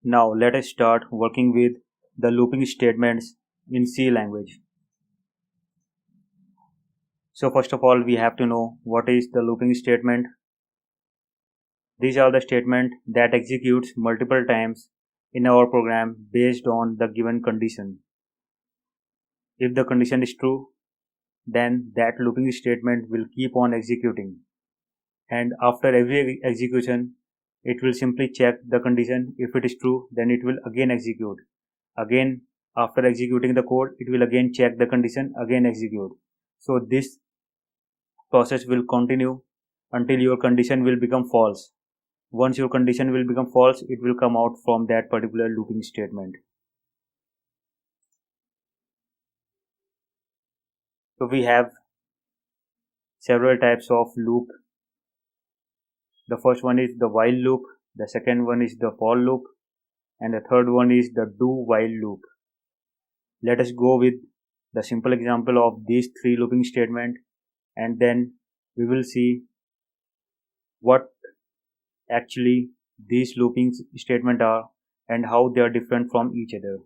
Now let us start working with the looping statements in C language. So first of all, we have to know what is the looping statement. These are the statements that executes multiple times in our program based on the given condition. If the condition is true, then that looping statement will keep on executing. And after every execution, it will simply check the condition. If it is true, then it will again execute. Again, after executing the code, it will again check the condition, again execute. So this process will continue until your condition will become false. Once your condition will become false, it will come out from that particular looping statement. So we have several types of loop. The first one is the while loop, the second one is the for loop, and the third one is the do while loop. Let us go with the simple example of these three looping statements, and then we will see what actually these looping statements are and how they are different from each other.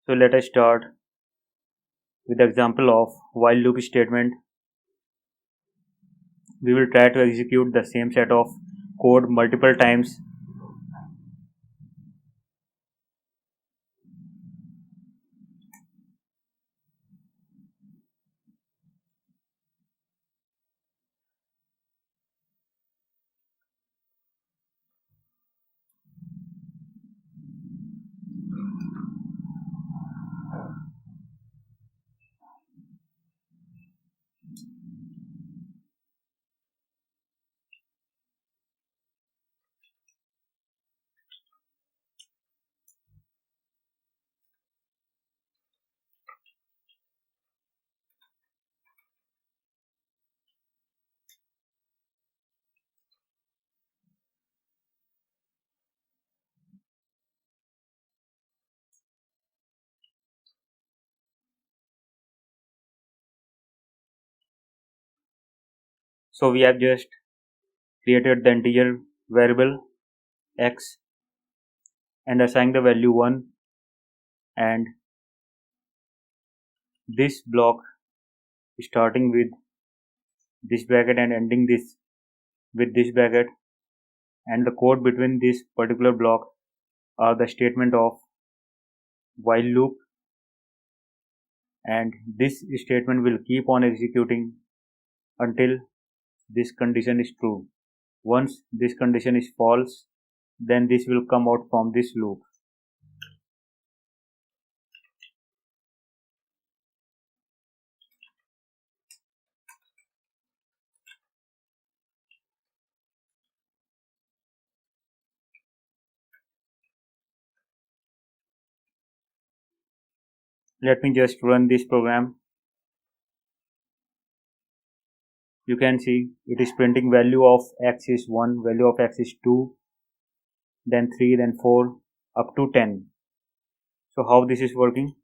So let us start with the example of while loop statement. We will try to execute the same set of code multiple times. So we have just created the integer variable x and assigned the value 1, and this block starting with this bracket and ending this with this bracket, and the code between this particular block are the statement of while loop, and this statement will keep on executing until this condition is true. Once this condition is false, then this will come out from this loop. Let me just run this program. You can see it is printing value of x is 1, value of x is 2, then 3, then 4, up to 10. So how this is working?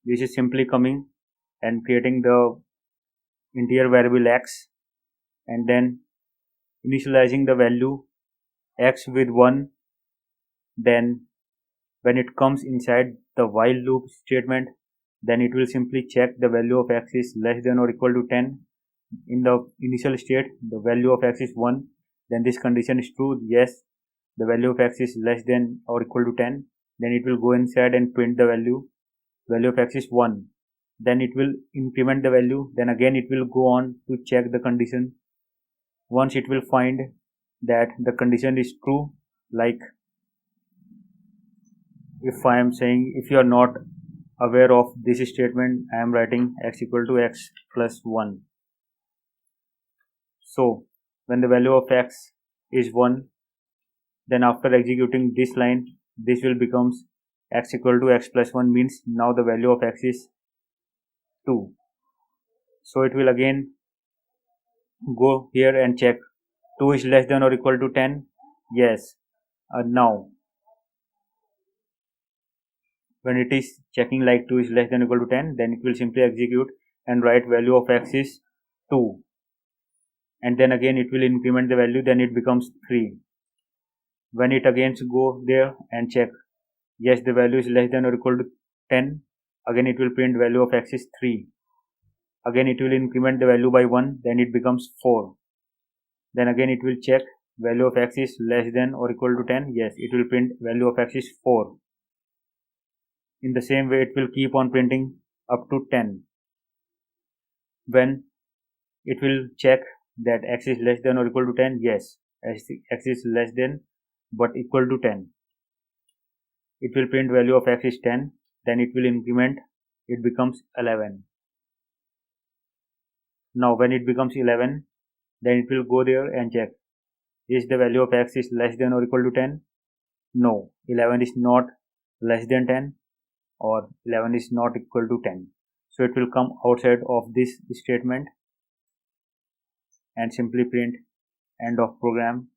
This is simply coming and creating the integer variable x, and then initializing the value x with 1. Then when it comes inside the while loop statement, then it will simply check the value of x is less than or equal to 10. In the initial state, the value of x is 1, then this condition is true, yes, the value of x is less than or equal to 10, then it will go inside and print the value of x is 1. then it will increment the value, then again it will go on to check the condition. Once it will find that the condition is true, like if I am saying, if you are not aware of this statement, I am writing x equal to x plus 1. So when the value of x is 1, then after executing this line, this will becomes x equal to x plus 1, means now the value of x is 2. So it will again go here and check 2 is less than or equal to 10. Yes. Now when it is checking like 2 is less than or equal to 10, then it will simply execute and write value of x is 2, and then again it will increment the value, then it becomes 3. When it again go there and check, yes, the value is less than or equal to 10, again it will print value of x is 3. Again it will increment the value by 1, then it becomes 4. Then again it will check value of x is less than or equal to 10, yes, it will print value of x is 4. In the same way it will keep on printing up to 10. When it will check that x is less than or equal to 10, yes, x is less than but equal to 10. It will print value of x is 10, then it will increment, it becomes 11. Now when it becomes 11, then it will go there and check, is the value of x is less than or equal to 10? No, 11 is not less than 10, or 11 is not equal to 10. So it will come outside of this statement and simply print end of program.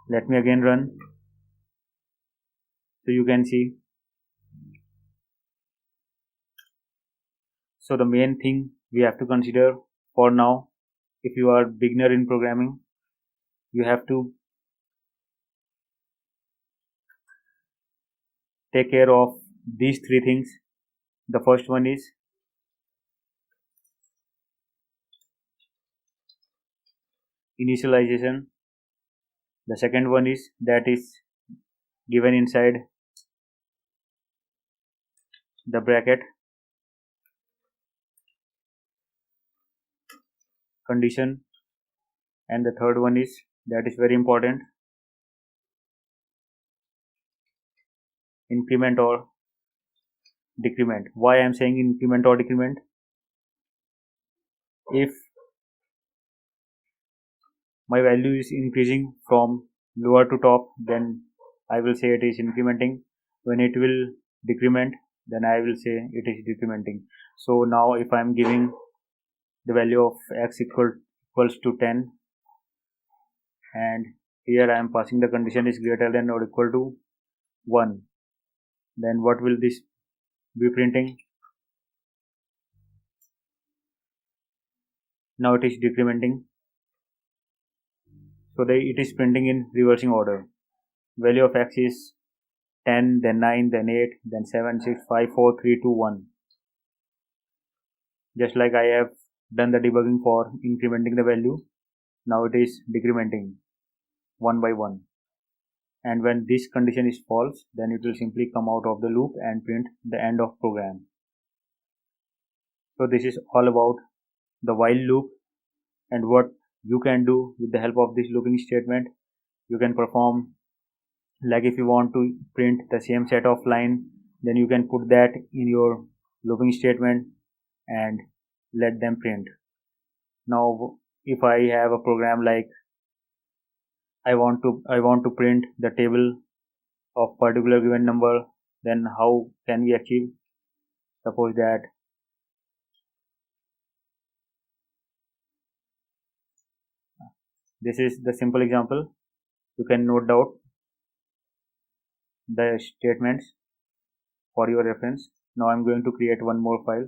Let me again run, so you can see. So the main thing we have to consider for now, if you are beginner in programming, you have to take care of these three things. The first one is initialization. The second one is that is given inside the bracket, condition, and the third one is, that is very important, increment or decrement. Why I am saying increment or decrement? If my value is increasing from lower to top, then I will say it is incrementing. When it will decrement, then I will say it is decrementing. So now if I am giving the value of x equals to 10, and here I am passing the condition is greater than or equal to 1, then what will this be printing? Now it is decrementing, so it is printing in reversing order. Value of x is 10, then 9, then 8, then 7, 6, 5, 4, 3, 2, 1. Just like I have done the debugging for incrementing the value, now it is decrementing one by one. And when this condition is false, then it will simply come out of the loop and print the end of program. So this is all about the while loop and what you can do with the help of this looping statement. You can perform, like if you want to print the same set of line, then you can put that in your looping statement and let them print. Now if I have a program like I want to print the table of particular given number, then how can we achieve? Suppose that this is the simple example. You can note down the statements for your reference. Now I'm going to create one more file.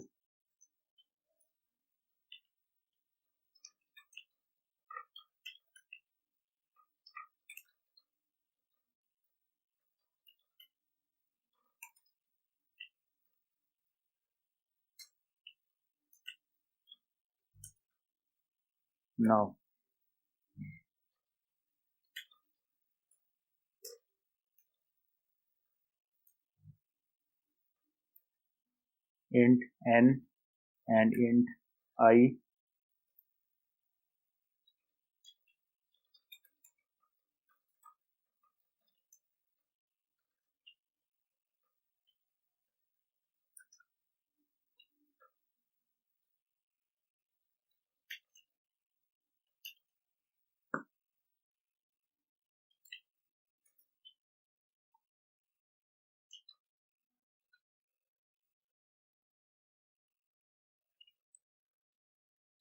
Now int n and int I.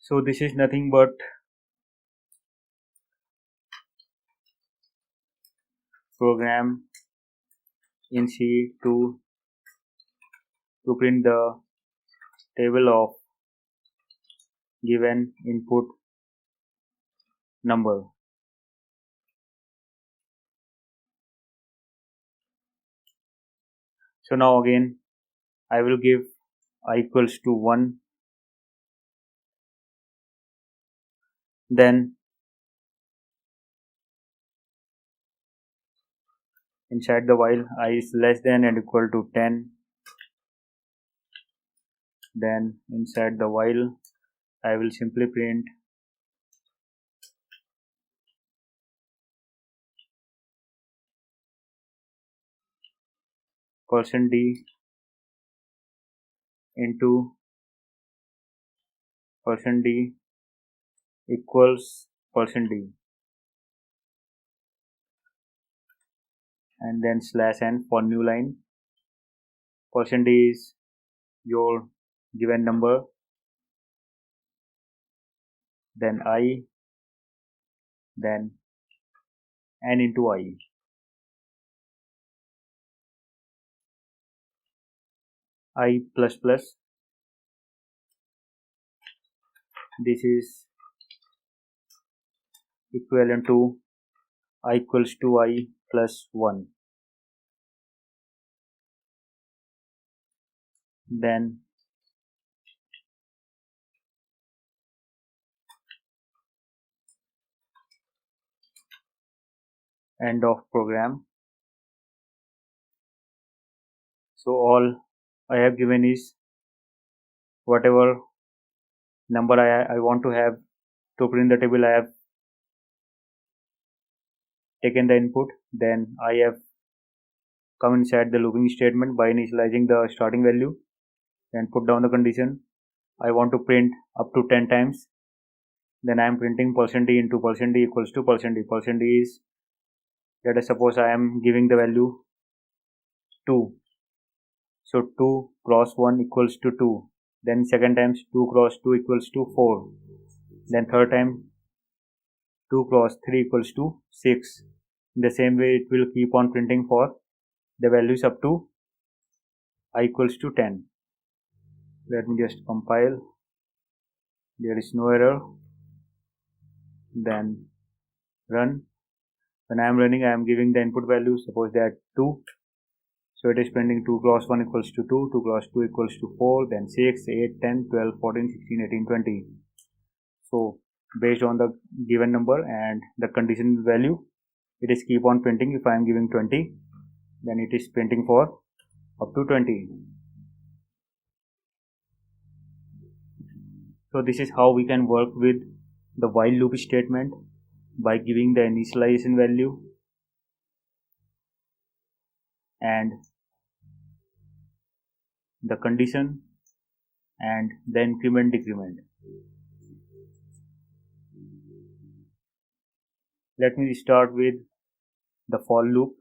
So this is nothing but program in C to print the table of given input number. So now again I will give I equals to 1, then inside the while I is less than and equal to 10, then inside the while I will simply print %d into %d equals %d, and then /n for new line. %d is your given number, then I, then n into I. I plus plus, this is equivalent to I equals to I plus 1. Then end of program. So all I have given is whatever number I want to have to print the table. I have taken the input, then I have come inside the looping statement by initializing the starting value, then put down the condition. I want to print up to 10 times, then I am printing %d into %d equals to %d. %d is, let us suppose I am giving the value 2, so 2 cross 1 equals to 2, then second times 2 cross 2 equals to 4, then third time 2 cross 3 equals to 6. In the same way it will keep on printing for the values up to I equals to 10. Let me just compile. There is no error. Then run. When I am running, I am giving the input value, suppose that 2. So it is printing 2 cross 1 equals to 2, 2 cross 2 equals to 4, then 6, 8, 10, 12, 14, 16, 18, 20. So based on the given number and the condition value, it is keep on printing. If I am giving 20, then it is printing for up to 20. So this is how we can work with the while loop statement by giving the initialization value and the condition and the increment decrement. Let me start with the for loop.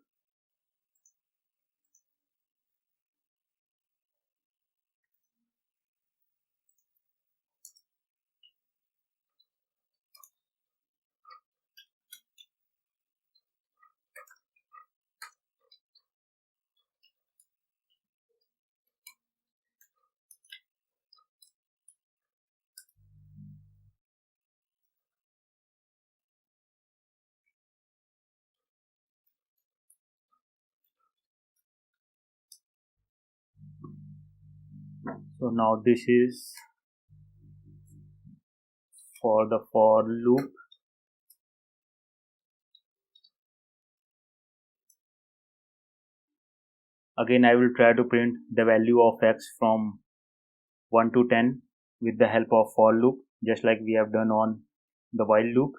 So now this is for the for loop. Again I will try to print the value of x from 1 to 10 with the help of for loop, just like we have done on the while loop.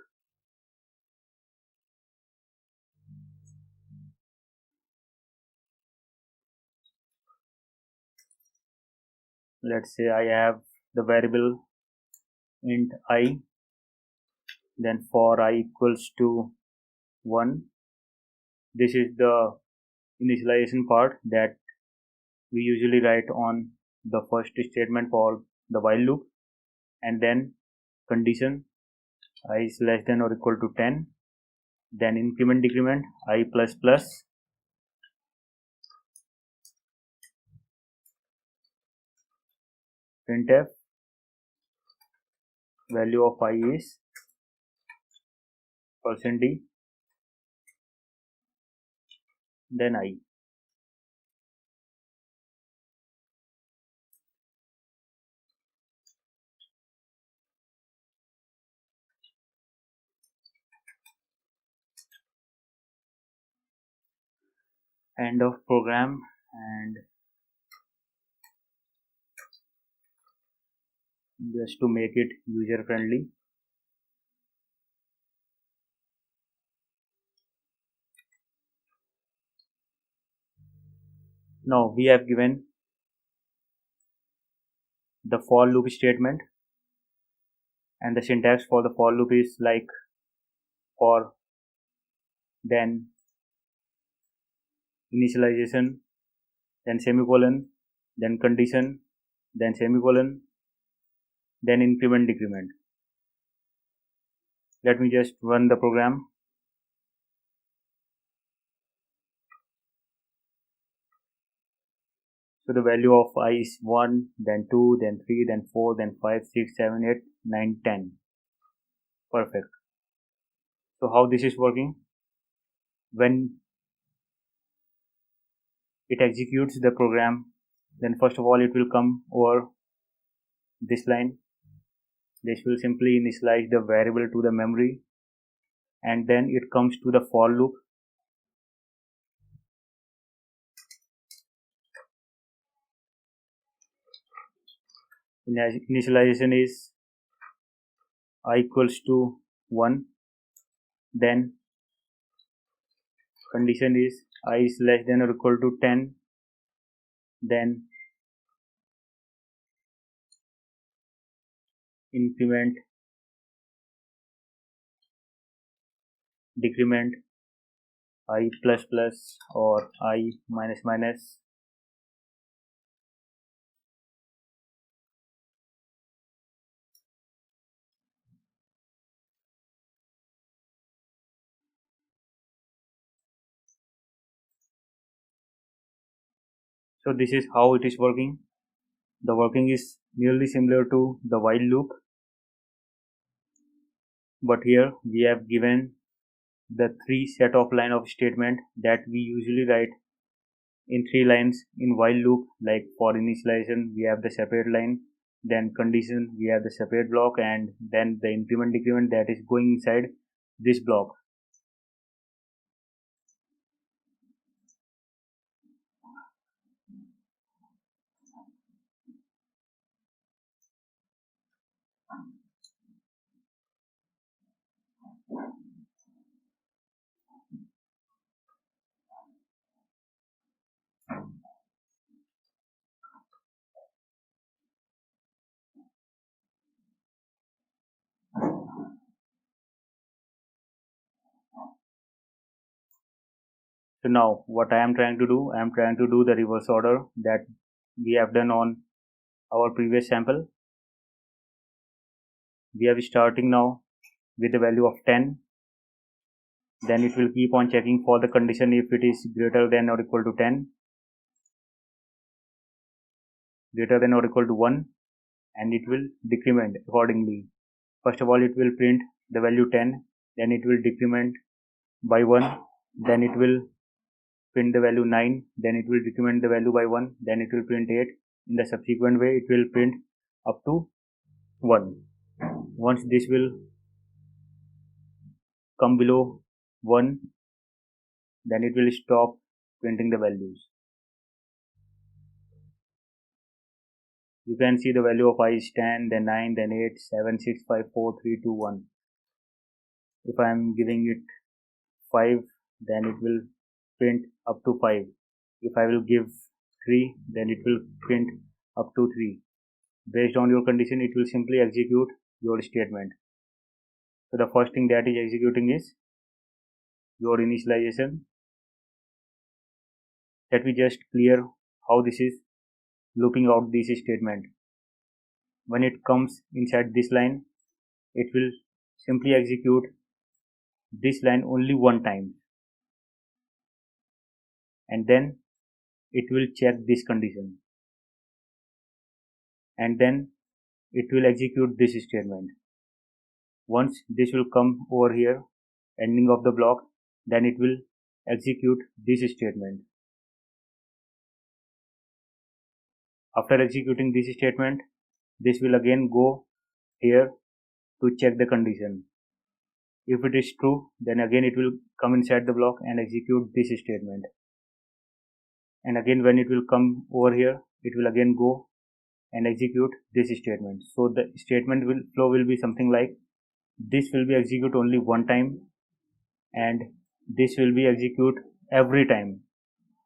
Let's say I have the variable int I, then for I equals to 1. This is the initialization part that we usually write on the first statement for the while loop, and then condition I is less than or equal to 10, then increment decrement I plus plus, printf value of I is %d, then I. End of program. And just to make it user friendly, now we have given the for loop statement, and the syntax for the for loop is like for, then initialization, then semicolon, then condition, then semicolon, then increment decrement. Let me just run the program. So the value of I is 1, then 2, then 3, then 4, then 5, 6, 7, 8, 9, 10. Perfect. So how this is working? When it executes the program, then first of all it will come over this line. This will simply initialize the variable to the memory, and then it comes to the for loop. Initialization is I equals to 1, then condition is I is less than or equal to 10, then increment decrement I plus plus or I minus minus, so this is how it is working. The working is nearly similar to the while loop, but here we have given the 3 set of line of statement that we usually write in 3 lines in while loop. Like for initialization we have the separate line, then condition we have the separate block, and then the increment decrement that is going inside this block. So now what I am trying to do, I am trying to do the reverse order that we have done on our previous sample. We are starting now with the value of 10, then it will keep on checking for the condition if it is greater than or equal to 10, greater than or equal to 1, and it will decrement accordingly. First of all it will print the value 10, then it will decrement by 1, then it will print the value 9, then it will decrement the value by 1, then it will print 8. In the subsequent way it will print up to 1. Once this will come below 1, then it will stop printing the values. You can see the value of I is 10, then 9, then 8, 7, 6, 5, 4, 3, 2, 1. If I am giving it 5, then it will print up to 5. If I will give 3, then it will print up to 3. Based on your condition, it will simply execute your statement. So the first thing that is executing is your initialization. Let me just clear how this is looping out this statement. When it comes inside this line, it will simply execute this line only one time, and then it will check this condition, and then it will execute this statement. Once this will come over here, ending of the block, then it will execute this statement. After executing this statement, this will again go here to check the condition. If it is true, then again it will come inside the block and execute this statement. And again when it will come over here, it will again go and execute this statement. So the statement flow will be something like this will be execute only one time, and this will be execute every time,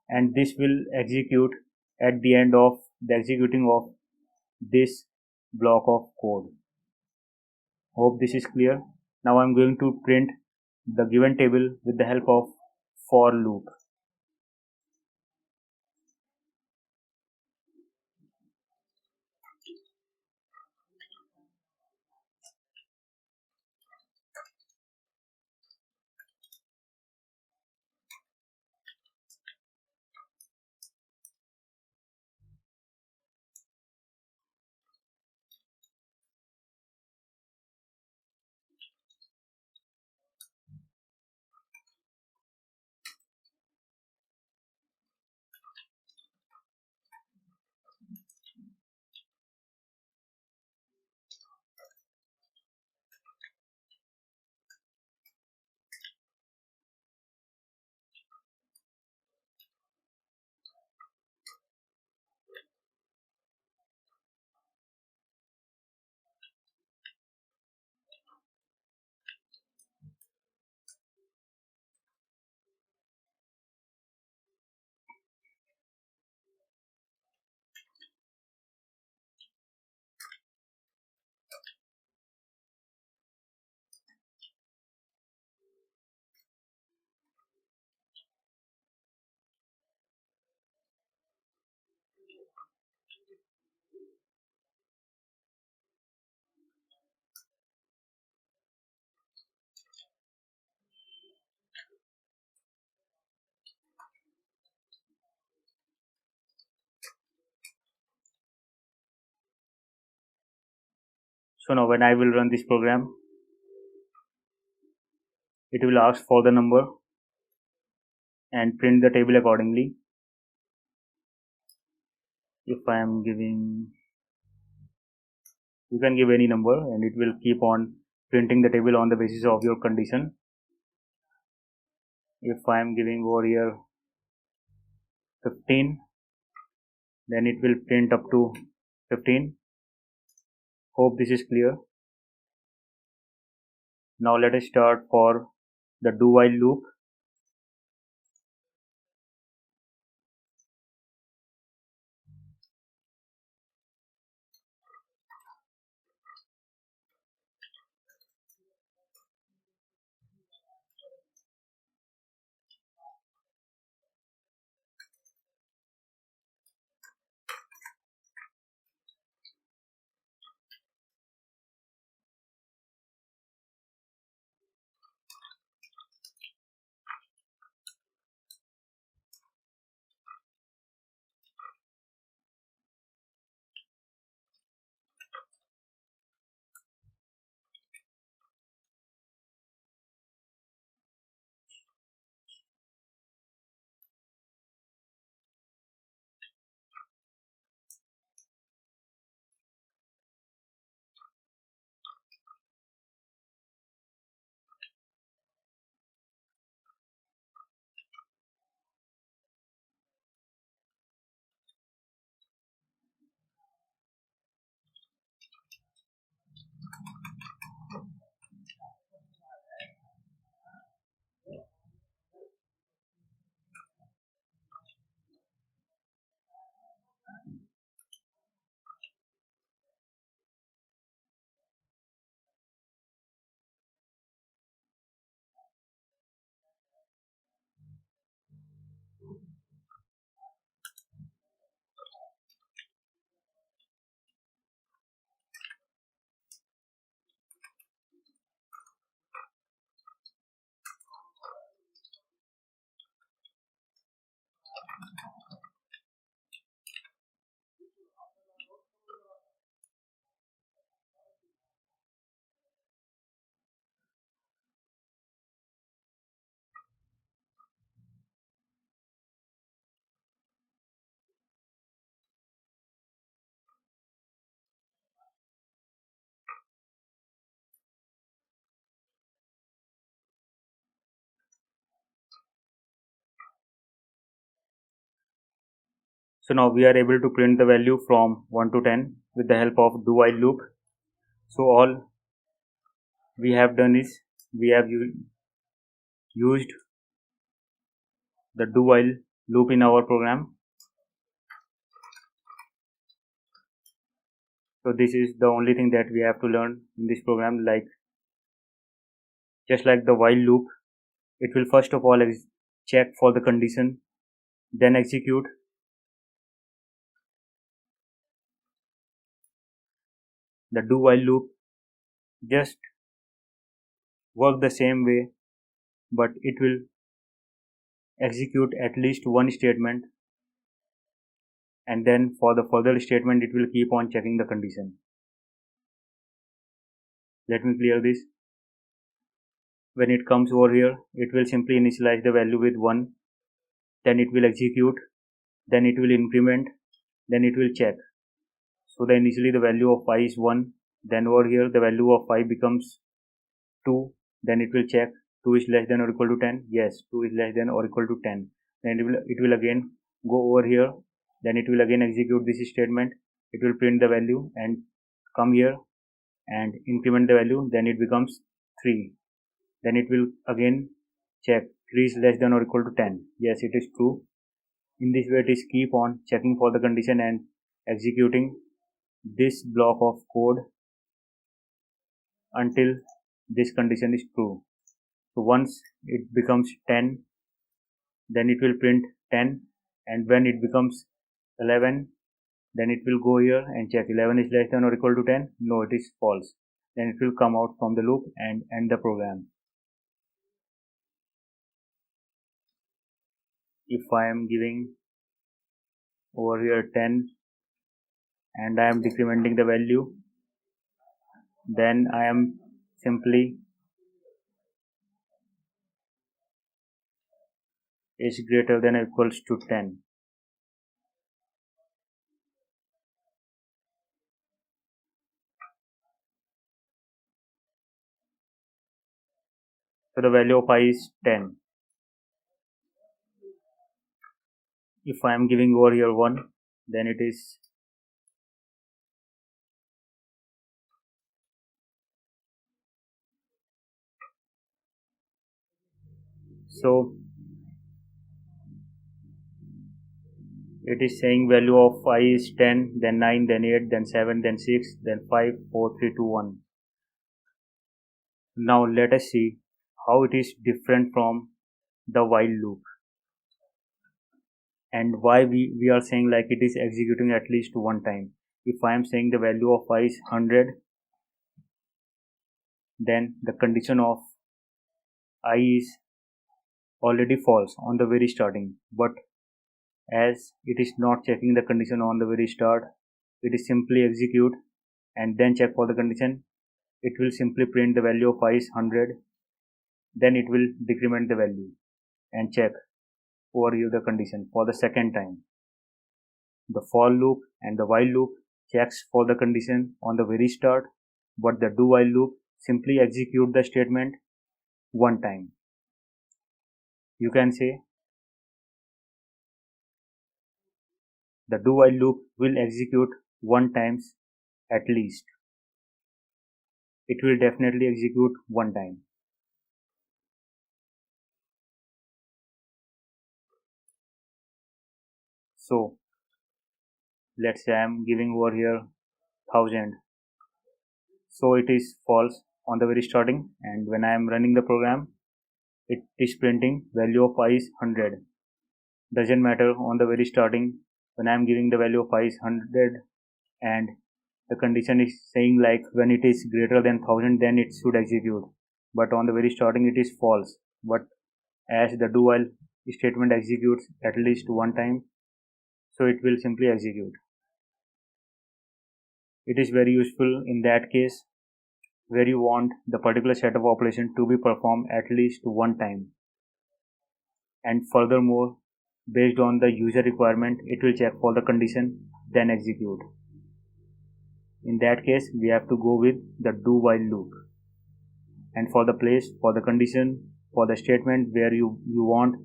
and this will execute at the end of the executing of this block of code. Hope this is clear. Now I'm going to print the given table with the help of for loop. So now when I will run this program, it will ask for the number and print the table accordingly. If I am giving, you can give any number and it will keep on printing the table on the basis of your condition. If I am giving over here 15, then it will print up to 15. Hope this is clear. Now let us start for the do while loop. So now we are able to print the value from 1 to 10 with the help of do while loop. So all we have done is we have used the do while loop in our program. So this is the only thing that we have to learn in this program. Like just like the while loop, it will first of all check for the condition, then execute. The do while loop just work the same way, but it will execute at least one statement, and then for the further statement it will keep on checking the condition. Let me clear this. When it comes over here, it will simply initialize the value with 1, then it will execute, then it will increment, then it will check. So the initially the value of I is 1, then over here the value of I becomes 2, then it will check 2 is less than or equal to 10. Yes, 2 is less than or equal to 10. Then it will again go over here, then it will again execute this statement. It will print the value and come here and increment the value, then it becomes 3. Then it will again check 3 is less than or equal to 10. Yes, it is true. In this way it is keep on checking for the condition and executing this block of code until this condition is true. So once it becomes 10, then it will print 10, and when it becomes 11, then it will go here and check 11 is less than or equal to 10. No, it is false. Then it will come out from the loop and end the program. If I am giving over here 10 and I am decrementing the value, then I am simply is greater than or equals to 10. So the value of I is 10. If I am giving over here 1, then it is so it is saying value of I is 10, then 9, then 8, then 7, then 6, then 5, 4, 3, 2, 1. Now let us see how it is different from the while loop and why we are saying like it is executing at least one time. If I am saying the value of I is 100, then the condition of I is already false on the very starting, but as it is not checking the condition on the very start, it is simply execute and then check for the condition. It will simply print the value of I is 100, then it will decrement the value and check over here the condition for the second time. The for loop and the while loop checks for the condition on the very start, but the do while loop simply execute the statement one time. You can say the do while loop will execute one times at least. It will definitely execute one time. So let's say I am giving over here 1000. So it is false on the very starting, and when I am running the program, it is printing value of I is 100. Doesn't matter on the very starting when I am giving the value of I is 100 and the condition is saying like when it is greater than 1000 then it should execute, but on the very starting it is false. But as the do while statement executes at least one time, so it will simply execute. It is very useful in that case where you want the particular set of operation to be performed at least one time, and furthermore based on the user requirement it will check for the condition then execute. In that case we have to go with the do while loop, and for the place, for the condition, for the statement where you want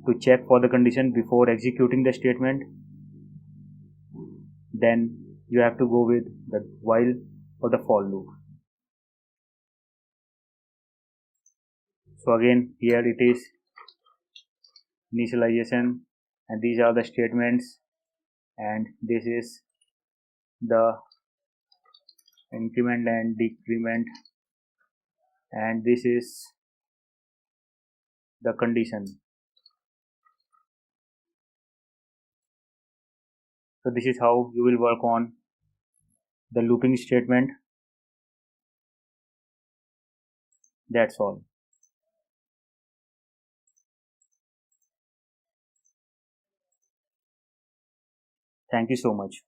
to check for the condition before executing the statement, then you have to go with the while or the for loop. So again, here it is initialization, and these are the statements, and this is the increment and decrement, and this is the condition. So this is how you will work on the looping statement. That's all. Thank you so much.